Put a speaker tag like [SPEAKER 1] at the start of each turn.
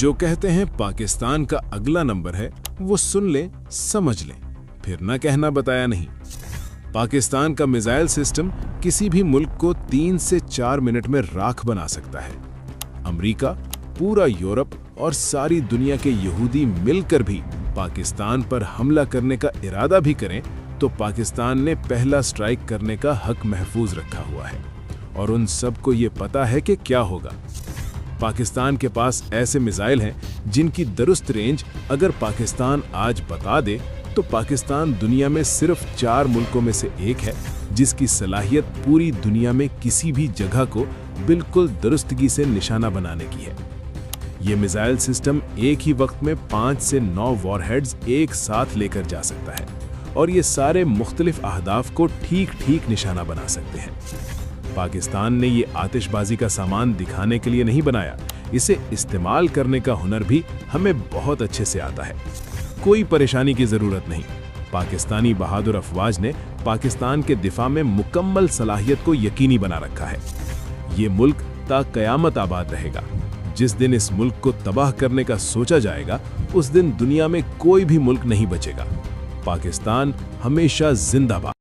[SPEAKER 1] जो कहते हैं पाकिस्तान का अगला नंबर है, वो सुन लें, समझ लें, फिर ना कहना बताया नहीं। पाकिस्तान का मिसाइल सिस्टम किसी भी मुल्क को 3 से 4 मिनट में राख बना सकता है। अमेरिका, पूरा यूरोप और सारी दुनिया के यहूदी मिलकर भी पाकिस्तान पर हमला करने का इरादा भी करें तो पाकिस्तान ने पहला स्ट्राइक करने का हक महफूज रखा हुआ है और उन सबको ये पता है कि क्या होगा। पाकिस्तान के पास ऐसे मिसाइल हैं जिनकी दुरुस्त रेंज अगर पाकिस्तान आज बता दे तो पाकिस्तान दुनिया में सिर्फ 4 मुल्कों में से एक है जिसकी सलाहियत पूरी दुनिया में किसी भी जगह को बिल्कुल दुरुस्तगी से निशाना बनाने की है। ये मिसाइल सिस्टम एक ही वक्त में 5 से 9 वॉरहेड्स एक साथ लेकर जा सकता है और ये सारे मुख्तलिफ अहदाफ को ठीक ठीक निशाना बना सकते हैं। पाकिस्तान ने ये आतिशबाजी का सामान दिखाने के लिए नहीं बनाया, इसे इस्तेमाल करने का हुनर भी हमें बहुत अच्छे से आता है। कोई परेशानी की जरूरत नहीं। पाकिस्तानी बहादुर अफवाज ने पाकिस्तान के दिफा में मुकम्मल सलाहियत को यकीनी बना रखा है। ये मुल्क ता कयामत आबाद रहेगा। जिस दिन इस मुल्क को तबाह करने का सोचा जाएगा उस दिन दुनिया में कोई भी मुल्क नहीं बचेगा। पाकिस्तान हमेशा जिंदाबाद।